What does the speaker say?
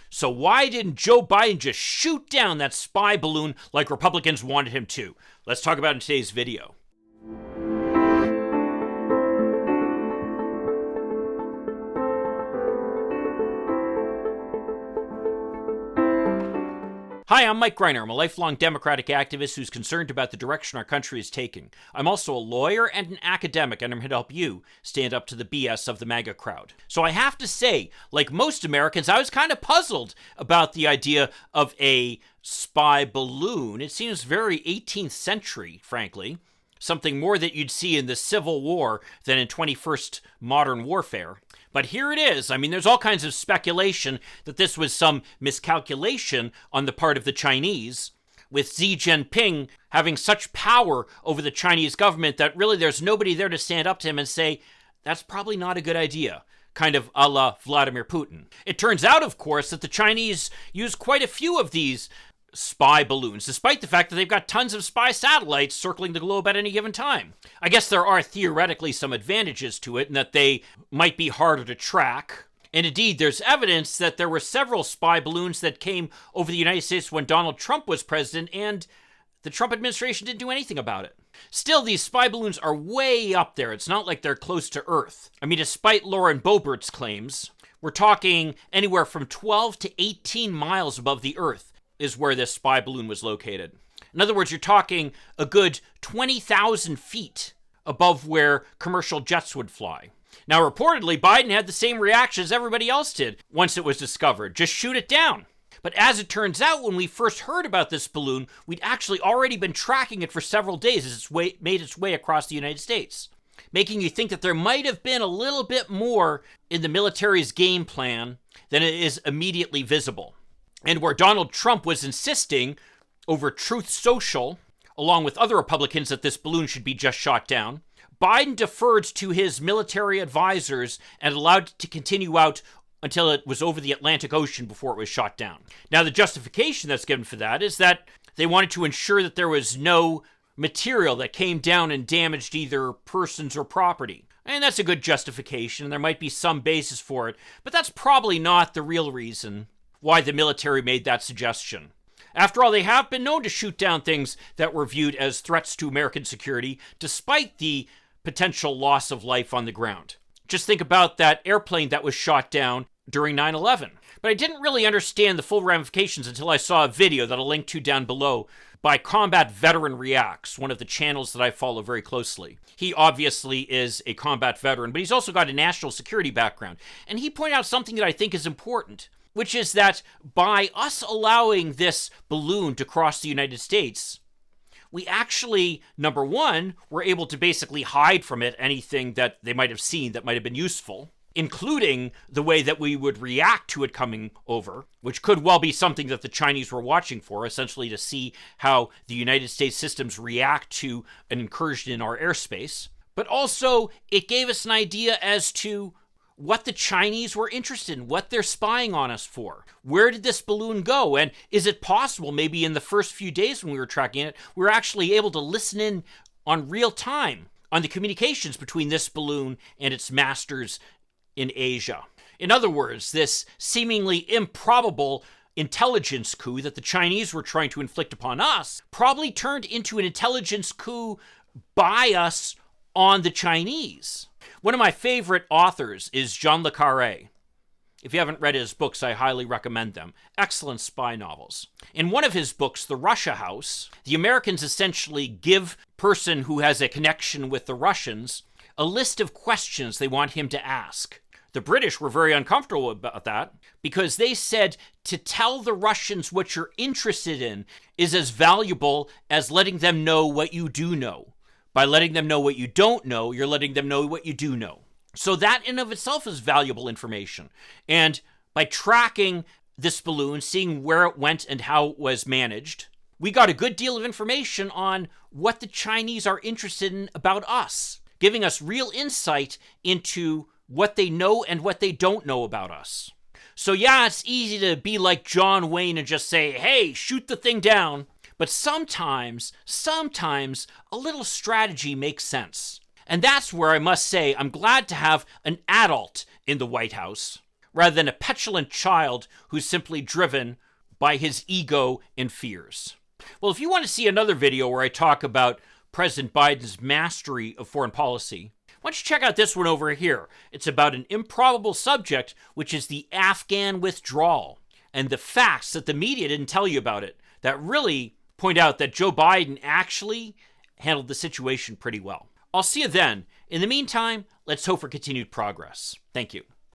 So why didn't Joe Biden just shoot down that spy balloon like Republicans wanted him to? Let's talk about it in today's video. Hi, I'm Mike Greiner. I'm a lifelong Democratic activist who's concerned about the direction our country is taking. I'm also a lawyer and an academic, and I'm here to help you stand up to the BS of the MAGA crowd. So I have to say, like most Americans, I was kind of puzzled about the idea of a spy balloon. It seems very 18th century, frankly. Something more that you'd see in the Civil War than in 21st modern warfare. But here it is. I mean, there's all kinds of speculation that this was some miscalculation on the part of the Chinese, with Xi Jinping having such power over the Chinese government that really there's nobody there to stand up to him and say, that's probably not a good idea, kind of a la Vladimir Putin. It turns out, of course, that the Chinese use quite a few of these spy balloons, despite the fact that they've got tons of spy satellites circling the globe at any given time. I guess there are theoretically some advantages to it in that they might be harder to track. And indeed, there's evidence that there were several spy balloons that came over the United States when Donald Trump was president, and the Trump administration didn't do anything about it. Still, these spy balloons are way up there. It's not like they're close to Earth. I mean, despite Lauren Boebert's claims, we're talking anywhere from 12 to 18 miles above the Earth is where this spy balloon was located. In other words, you're talking a good 20,000 feet above where commercial jets would fly. Now, reportedly, Biden had the same reaction as everybody else did once it was discovered. Just shoot it down. But as it turns out, when we first heard about this balloon, we'd actually already been tracking it for several days as it's made its way across the United States, making you think that there might have been a little bit more in the military's game plan than it is immediately visible. And where Donald Trump was insisting over Truth Social, along with other Republicans, that this balloon should be just shot down, Biden deferred to his military advisors and allowed it to continue out until it was over the Atlantic Ocean before it was shot down. Now, the justification that's given for that is that they wanted to ensure that there was no material that came down and damaged either persons or property. And that's a good justification, and there might be some basis for it, but that's probably not the real reason why the military made that suggestion. After all, they have been known to shoot down things that were viewed as threats to American security, despite the potential loss of life on the ground. Just think about that airplane that was shot down during 9/11. But I didn't really understand the full ramifications until I saw a video that I'll link to down below by Combat Veteran Reacts, one of the channels that I follow very closely. He obviously is a combat veteran, but he's also got a national security background. And he pointed out something that I think is important, which is that by us allowing this balloon to cross the United States, we actually, number one, were able to basically hide from it anything that they might have seen that might have been useful, including the way that we would react to it coming over, which could well be something that the Chinese were watching for, essentially to see how the United States systems react to an incursion in our airspace. But also, it gave us an idea as to what the Chinese were interested in, what they're spying on us for. Where did this balloon go? And is it possible maybe in the first few days when we were tracking it, we were actually able to listen in on real time on the communications between this balloon and its masters in Asia? In other words, this seemingly improbable intelligence coup that the Chinese were trying to inflict upon us probably turned into an intelligence coup by us on the Chinese. One of my favorite authors is John le Carré. If you haven't read his books, I highly recommend them. Excellent spy novels. In one of his books, The Russia House, the Americans essentially give person who has a connection with the Russians a list of questions they want him to ask. The British were very uncomfortable about that because they said to tell the Russians what you're interested in is as valuable as letting them know what you do know. By letting them know what you don't know, you're letting them know what you do know. So that in of itself is valuable information. And by tracking this balloon, seeing where it went and how it was managed, we got a good deal of information on what the Chinese are interested in about us, giving us real insight into what they know and what they don't know about us. So yeah, it's easy to be like John Wayne and just say, hey, shoot the thing down. But sometimes a little strategy makes sense. And that's where I must say I'm glad to have an adult in the White House rather than a petulant child who's simply driven by his ego and fears. Well, if you want to see another video where I talk about President Biden's mastery of foreign policy, why don't you check out this one over here? It's about an improbable subject, which is the Afghan withdrawal, and the facts that the media didn't tell you about it that really point out that Joe Biden actually handled the situation pretty well. I'll see you then. In the meantime, let's hope for continued progress. Thank you.